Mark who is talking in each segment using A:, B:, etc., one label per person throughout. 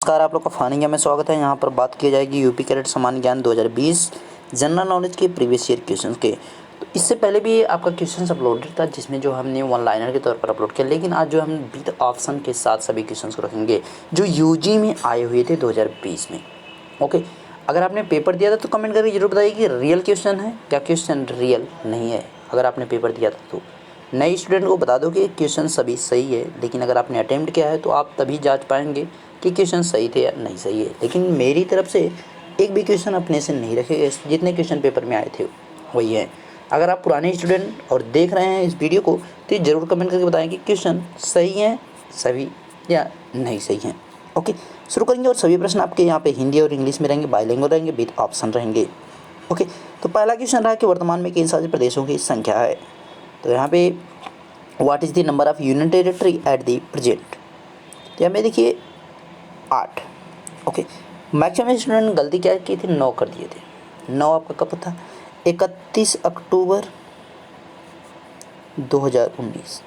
A: नमस्कार, आप लोग का फानी में स्वागत है। यहाँ पर बात की जाएगी यूपी कैडेट सामान्य ज्ञान 2020 जनरल नॉलेज के प्रीवियस ईयर क्वेश्चंस के। तो इससे पहले भी आपका क्वेश्चंस अपलोडेड था जिसमें जो हमने वन लाइनर के तौर पर अपलोड किया, लेकिन आज जो हम विद ऑप्शन के साथ सभी क्वेश्चंस को रखेंगे जो यूजी में आए हुए थे 2020 में। ओके, अगर आपने पेपर दिया था तो कमेंट करके जरूर बताइए कि रियल क्वेश्चन है क्या क्वेश्चन रियल नहीं है। अगर आपने पेपर दिया था तो नए स्टूडेंट को बता दो कि क्वेश्चन सभी सही है, लेकिन अगर आपने अटेम्प्ट किया है तो आप तभी जांच पाएंगे कि क्वेश्चन सही थे या नहीं सही है। लेकिन मेरी तरफ से एक भी क्वेश्चन अपने से नहीं रखे गए, जितने क्वेश्चन पेपर में आए थे वही हैं। अगर आप पुराने स्टूडेंट और देख रहे हैं इस वीडियो को तो ज़रूर कमेंट करके बताएं कि क्वेश्चन सही हैं सभी या नहीं सही हैं। ओके, शुरू करेंगे और सभी प्रश्न आपके यहाँ पे हिंदी और इंग्लिश में रहेंगे, बाइलिंगुअल रहेंगे, विद ऑप्शन रहेंगे। ओके, तो पहला क्वेश्चन रहा कि वर्तमान में किन शासित प्रदेशों की संख्या है। तो यहाँ पे what is the number of union territory at the present. तो यहाँ पे देखिए 8। ओके, मैक्सिमम स्टूडेंट गलती क्या की थी, 9 कर दिए थे। 9 आपका कब था, 31 अक्टूबर 2019।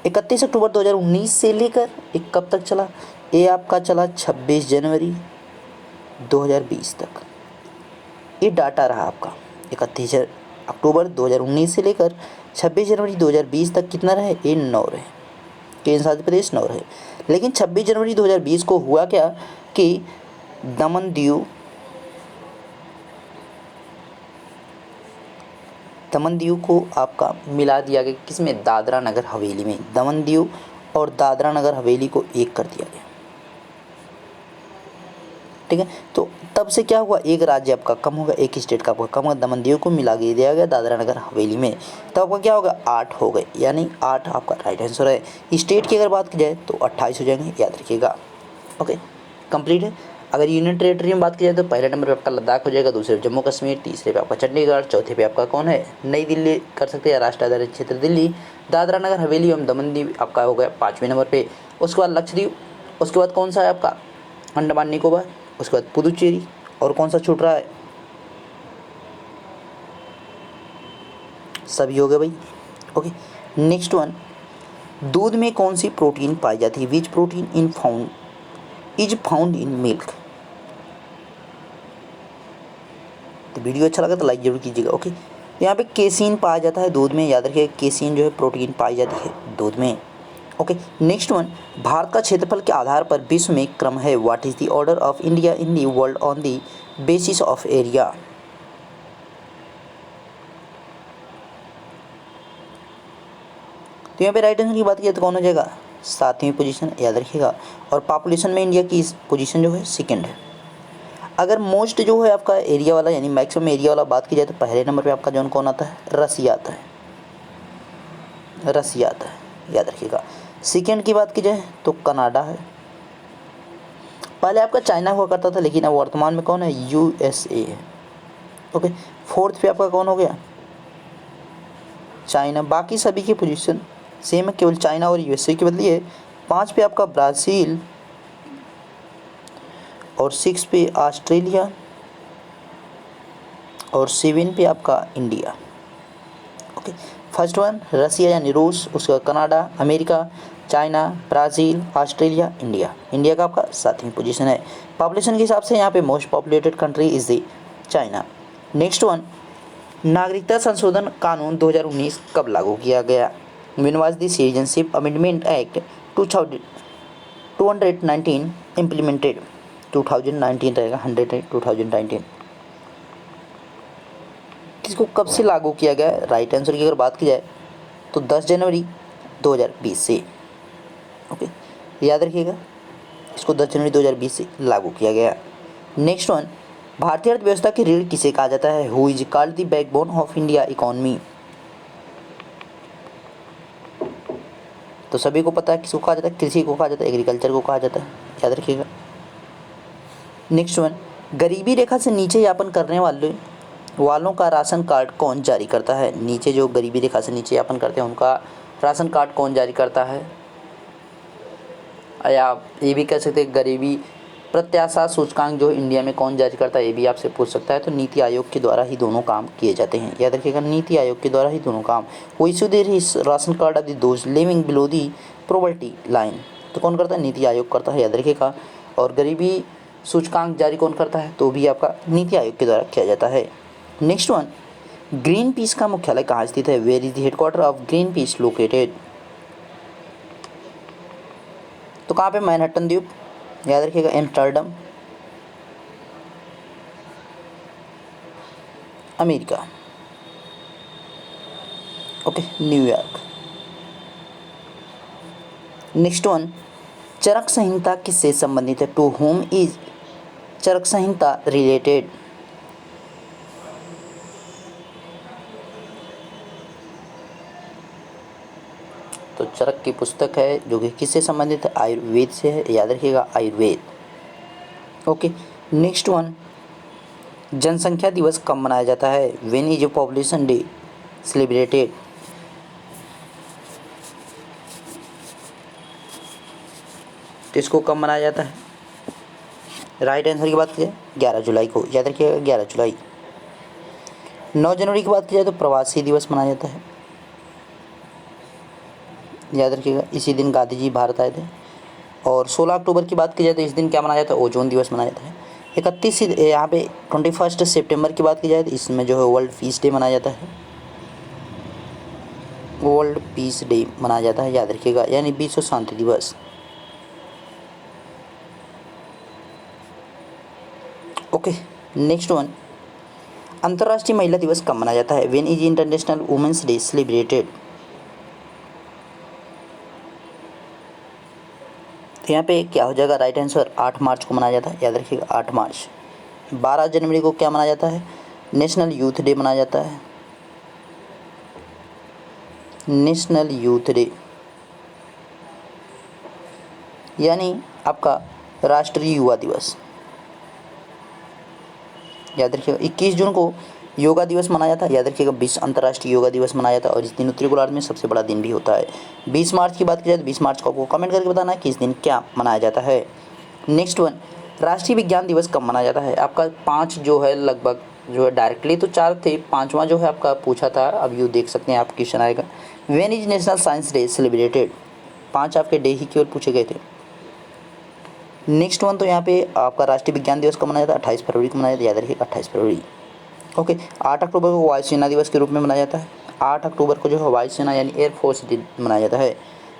A: 31 अक्टूबर 2019 से लेकर एक कब तक चला, ये आपका चला 26 जनवरी 2020 तक। ये डाटा रहा आपका 31 अक्टूबर 2019 से लेकर 26 जनवरी 2020 तक कितना रहे, ये 9 रहे। केंद्र शासित प्रदेश 9 रहे। लेकिन 26 जनवरी 2020 को हुआ क्या कि दमन दीव को आपका मिला दिया गया किसमें, दादरा नगर हवेली में। दमन दीव और दादरा नगर हवेली को एक कर दिया गया। ठीक है, तो तब से क्या हुआ, एक राज्य आपका कम होगा, एक स्टेट का आपका कम होगा। दमन दीव को मिला दिया गया दादरा नगर हवेली में, तब आपका क्या होगा, 8 हो गए, यानी 8 आपका राइट आंसर है। स्टेट की अगर बात की जाए तो 28 हो जाएंगे, याद रखिएगा। ओके, कंप्लीट है। अगर यूनियन टेरिटरी में बात की जाए तो पहले नंबर पे आपका लद्दाख हो जाएगा, दूसरे पे जम्मू कश्मीर, तीसरे पे आपका चंडीगढ़, चौथे पे आपका कौन है, नई दिल्ली कर सकते हैं, राष्ट्रीय आधारित क्षेत्र दिल्ली। दादरा नगर हवेली एवं दमन दीव आपका हो गया 5वें नंबर पे। उसके बाद लक्षद्वीप, उसके बाद कौन सा है आपका, अंडमान निकोबार, उसके बाद पुदुचेरी, और कौन सा छूट रहा है, सभी हो गए भाई। ओके, नेक्स्ट वन, दूध में कौन सी प्रोटीन पाई जाती है, विच protein is found in milk. तो वीडियो अच्छा लगा तो लाइक जरूर कीजिएगा। ओके, यहाँ पे केसीन पाया जाता है दूध में, याद रखिएगा केसीन जो है प्रोटीन पाई जाती है दूध में। ओके, नेक्स्ट वन, भारत का क्षेत्रफल के आधार पर विश्व में क्रम है, what is the order of India in the world on the basis of area. तो यहाँ पे राइट आंसर की बात किया तो कौन हो जाएगा, 7वीं पोजीशन, याद रखिएगा। और पॉपुलेशन में इंडिया की पोजीशन जो है 2nd है। अगर मोस्ट जो है आपका एरिया वाला यानी मैक्सिमम एरिया वाला बात की जाए तो पहले नंबर पे आपका जौन कौन आता है, रसिया आता है, याद रखिएगा। 2nd की बात की जाए तो कनाडा है। पहले आपका चाइना हुआ करता था, लेकिन अब वर्तमान में कौन है, USA है। ओके, 4th पे आपका कौन हो गया, चाइना। बाकी सभी की पोजीशन सेम है, केवल चाइना और USA की बदली है। 5 पे आपका ब्राज़ील, और 6 पे ऑस्ट्रेलिया, और 7 पे आपका इंडिया। ओके, फर्स्ट वन रसिया यानी रूस, उसका Canada, America, China, Brazil, Australia, India. India का आपका 7वीं पोजीशन है। पॉपुलेशन के हिसाब से यहाँ पे most populated country is the China. Next one, नागरिकता संशोधन कानून 2019 कब लागू किया गया, when was the citizenship amendment act 219 implemented. 2019 रहेगा, 2019 किसको कब से लागू किया गया। राइट आंसर की अगर बात की जाए तो 10 जनवरी 2020 से। ओके, याद रखिएगा, इसको 10 जनवरी 2020 से लागू किया गया। नेक्स्ट वन, भारतीय अर्थव्यवस्था की रीढ़ किसे कहा जाता है, who is called the backbone of India economy. तो सभी को पता है किसको कहा जाता है, कृषि को कहा जाता है, एग्रीकल्चर को कहा जाता है, याद रखिएगा। नेक्स्ट वन, गरीबी रेखा से नीचे यापन करने वालों का राशन कार्ड कौन जारी करता है। नीचे जो गरीबी रेखा से नीचे यापन करते हैं उनका राशन कार्ड कौन जारी करता है, या ये भी कह सकते हैं गरीबी प्रत्याशा सूचकांक जो इंडिया में कौन जारी करता है, ये भी आपसे पूछ सकता है। तो नीति आयोग के द्वारा ही दोनों काम किए जाते हैं, याद रखिएगा, नीति आयोग के द्वारा ही दोनों काम। वो इशू दे रही ration card of the those living below the poverty line, तो कौन करता है, नीति आयोग करता है, याद रखिएगा। और गरीबी सूचकांक जारी कौन करता है, तो भी आपका नीति आयोग के द्वारा किया जाता है। नेक्स्ट वन, ग्रीन पीस का मुख्यालय कहाँ स्थित है, where is the headquarter of Greenpeace located. तो कहाँ पे, मैनहट्टन द्वीप, याद रखिएगा, Amsterdam, America. Okay, New York. Next one, Charak Samhita किससे संबंधित है, to whom is Charak Samhita related. तो चरक की पुस्तक है जो कि किससे संबंधित है, आयुर्वेद से है, याद रखिएगा, आयुर्वेद। ओके, नेक्स्ट वन, जनसंख्या दिवस कब मनाया जाता है, when is population day celebrated. तो इसको कब मनाया जाता है, राइट आंसर की बात की जाए 11 जुलाई को, याद रखिएगा 11 जुलाई। 9 जनवरी की बात की जाए तो प्रवासी दिवस मनाया जाता है, याद रखिएगा, इसी दिन गांधी जी भारत आए थे। और 16 अक्टूबर की बात की जाए तो इस दिन क्या मनाया जाता है, ओजोन दिवस मनाया जाता है। 31 यहाँ पे 21 सितंबर की बात की जाए तो इसमें जो है वर्ल्ड पीस डे मनाया जाता है, वर्ल्ड पीस डे मनाया जाता है, याद रखिएगा, यानी विश्व शांति दिवस। ओके, नेक्स्ट वन, अंतर्राष्ट्रीय महिला दिवस कब मनाया जाता है, when is International Women's Day celebrated. तो यहाँ पे क्या हो जाएगा, राइट आंसर 8 मार्च को मनाया जाता है, याद रखिएगा 8 मार्च। 12 जनवरी को क्या मनाया जाता है, नेशनल यूथ डे मनाया जाता है, नेशनल यूथ डे, यानी आपका राष्ट्रीय युवा दिवस, याद रखिएगा। 21 जून को योगा दिवस मनाया जाता है, याद रखिएगा, विश्व अंतर्राष्ट्रीय योगा दिवस मनाया जाता है और इस दिन उत्तरी गोलार्ध में सबसे बड़ा दिन भी होता है। 20 मार्च की बात की जाए तो 20 मार्च को आपको कमेंट करके बताना है कि इस दिन क्या मनाया जाता है। नेक्स्ट वन, राष्ट्रीय विज्ञान दिवस कब मनाया जाता है, आपका 5 जो है लगभग जो है, डायरेक्टली तो 4 थे, 5वां जो है आपका पूछा था, अब यू देख सकते हैं आप क्वेश्चन आएगा, when is national science day celebrated. 5 आपके डे ही केवल पूछे गए थे। नेक्स्ट वन, तो यहाँ पे आपका राष्ट्रीय विज्ञान दिवस कब मनाया जाता है, 28 फरवरी को मनाया जाता है, याद रखिएगा 28 फरवरी। ओके, 8 अक्टूबर को वायुसेना दिवस के रूप में मनाया जाता है, 8 अक्टूबर को जो है वायुसेना यानी एयरफोर्स डे मनाया जाता है।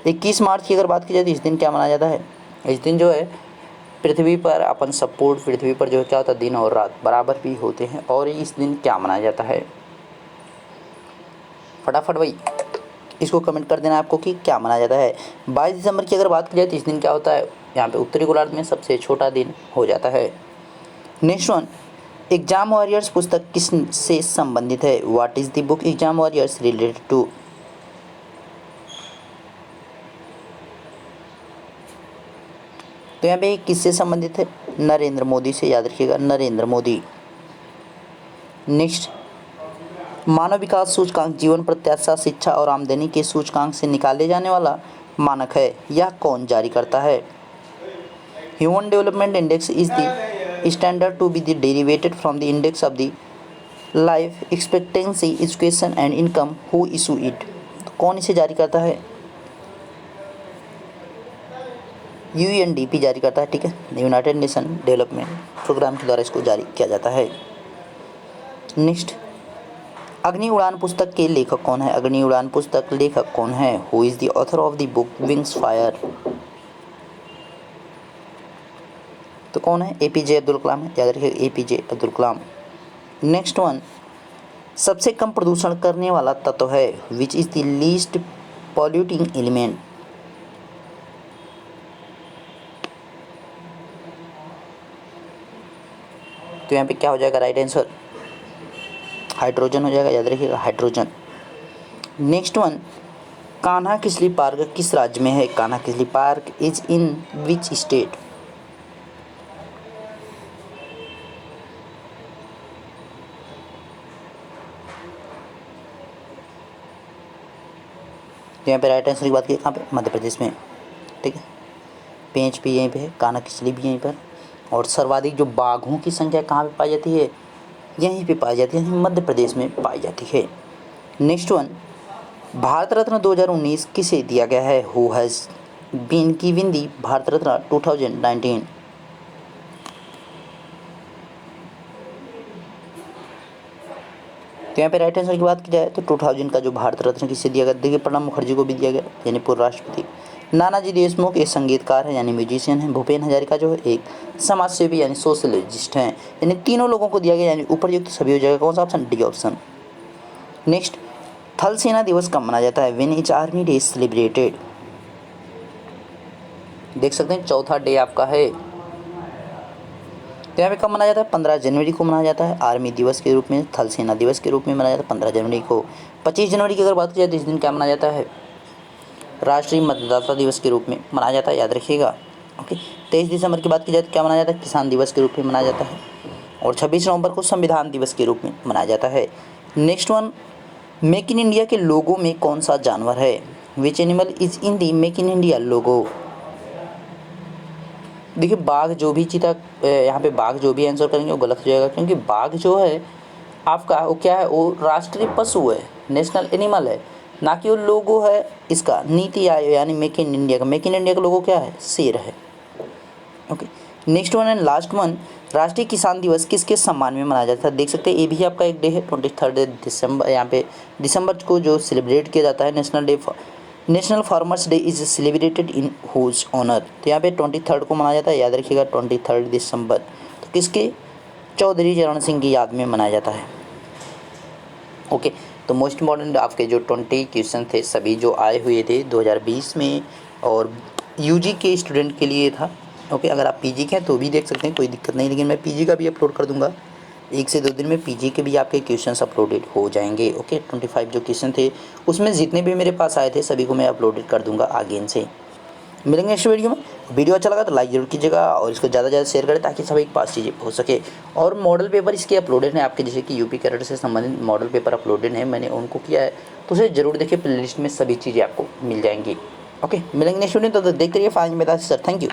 A: 21 मार्च की अगर बात की जाए तो इस दिन क्या मनाया जाता है, इस दिन जो है पृथ्वी पर अपन सपोर्ट, पृथ्वी पर जो क्या होता है, दिन और रात बराबर भी होते हैं, और इस दिन क्या मनाया जाता है, फटाफट भाई इसको कमेंट कर देना आपको कि क्या मनाया जाता है। 22 दिसंबर की अगर बात की जाए तो इस दिन क्या होता है, यहाँ पे उत्तरी गोलार्ध में सबसे छोटा दिन हो जाता है। नेक्स्ट वन, एग्जाम वॉरियर्स पुस्तक किस से संबंधित है, what is the book Exam Warriors related to. तो यहाँ पे किससे संबंधित है, नरेंद्र मोदी से, याद रखिएगा नरेंद्र मोदी। नेक्स्ट, मानव विकास सूचकांक जीवन प्रत्याशा, शिक्षा और आमदनी के सूचकांक से निकाले जाने वाला मानक है, यह कौन जारी करता है। Human Development Index is the standard to be the derivated from the index of the life expectancy education and income, who issue it. कौन इसे जारी करता है, UNDP जारी करता है, ठीक है, यूनाइटेड नेशन डेवलपमेंट प्रोग्राम के द्वारा इसको जारी किया जाता है। नेक्स्ट, अग्नि उड़ान पुस्तक के लेखक कौन है, अग्नि उड़ान पुस्तक लेखक कौन है, who is the author of the book wings fire. तो कौन है, APJ अब्दुल कलाम है, याद रखिए APJ Abdul Kalam. Next one, सबसे कम प्रदूषण करने वाला तत्व है, which is the least polluting element. तो यहाँ पे क्या हो जाएगा, राइट आंसर हाइड्रोजन हो जाएगा, याद रखिएगा hydrogen. Next one, Kanha Kisli park किस राज्य में है, Kanha Kisli park is in which state. तो यहाँ पे राइट आंसर की बात की, कहाँ पे, मध्य प्रदेश में, ठीक है। पेंच भी यहीं पे है, कान्हा किसली भी यहीं पर, और सर्वाधिक जो बाघों की संख्या कहाँ पे पाई जाती है, यहीं पे पाई जाती है, यानी मध्य प्रदेश में पाई जाती है। नेक्स्ट वन, भारत रत्न 2019 किसे दिया गया है, who has been given the Bharat Ratna 2019। तो यहाँ पे राइट आंसर की बात की जाए तो 2000 का जो भारत रत्न किसे दिया गया, देखिए प्रणब मुखर्जी को भी दिया गया, यानी पूर्व राष्ट्रपति। नानाजी देशमुख एक संगीतकार है यानी म्यूजिशियन है। भूपेन हजारिका जो है एक समाज सेवी यानी सोशलिस्ट हैं। यानी तीनों लोगों को दिया गया, यानी उपरयुक्त सभी हो जाएगा। कौन सा ऑप्शन, डी ऑप्शन। नेक्स्ट, थल सेना दिवस कब मनाया जाता है, when is army day celebrated. देख सकते हैं चौथा डे आपका है, तो यहाँ पे कब मनाया जाता है, 15 जनवरी को मनाया जाता है आर्मी दिवस के रूप में, थल सेना दिवस के रूप में मनाया जाता है 15 जनवरी को। 25 जनवरी की अगर बात की जाए तो इस दिन क्या मनाया जाता है, राष्ट्रीय मतदाता दिवस के रूप में मनाया जाता है, याद रखिएगा। ओके, 23 दिसंबर की बात की जाए तो क्या मनाया जाता है, किसान दिवस के रूप में मनाया जाता है। और 26 नवंबर को संविधान दिवस के रूप में मनाया जाता है। Next one, make in India के लोगो में कौन सा जानवर है, which animal is in the make in India logo. देखिए बाघ जो भी चीता, यहाँ पे बाघ जो भी आंसर करेंगे वो गलत हो जाएगा, क्योंकि बाघ जो है आपका वो क्या है, वो राष्ट्रीय पशु है, नेशनल एनिमल है, ना कि वो लोगो है इसका नीति आयोग यानी मेक इन इंडिया का। मेक इन इंडिया का लोगो क्या है, शेर है। Okay, next one and last one, राष्ट्रीय किसान दिवस किसके सम्मान में मनाया जाता है। देख सकते हैं ये भी आपका एक डे है, 23 दिसंबर, यहाँ पे दिसंबर को जो सेलिब्रेट किया जाता है National Farmers Day is celebrated in whose honour. तो यहाँ पे 23 को मनाया जाता है, याद रखिएगा 23 दिसंबर। तो किसके, चौधरी चरण सिंह की याद में मनाया जाता है। ओके, तो मोस्ट इम्पॉर्टेंट आपके जो 20 क्वेश्चन थे सभी जो आए हुए थे 2020 में, और यूजी के स्टूडेंट के लिए था। ओके, अगर आप पीजी के हैं तो भी देख सकते हैं, कोई दिक्कत नहीं, लेकिन मैं पीजी का भी अपलोड कर दूंगा 1 से 2 दिन में। पीजी के भी आपके क्वेश्चंस अपलोडेड हो जाएंगे। ओके, 25 जो क्वेश्चन थे उसमें जितने भी मेरे पास आए थे सभी को मैं अपलोडेड कर दूंगा आगे से। मिलेंगे नेक्स्ट वीडियो में। वीडियो अच्छा लगा तो लाइक जरूर कीजिएगा और इसको ज़्यादा से ज़्यादा शेयर करें ताकि सभी के पास चीज़ें हो सके। और मॉडल पेपर इसके अपलोडेड हैं आपके, जैसे कि यूपी कैडेट से संबंधित मॉडल पेपर अपलोडेड हैं, मैंने उनको किया है, तो उसे जरूर देखिए, प्लेलिस्ट में सभी चीज़ें आपको मिल जाएंगी। ओके, मिलेंगे नेक्स्ट वीडियो, तो देखते रहिए फाइनल में। Sir thank you.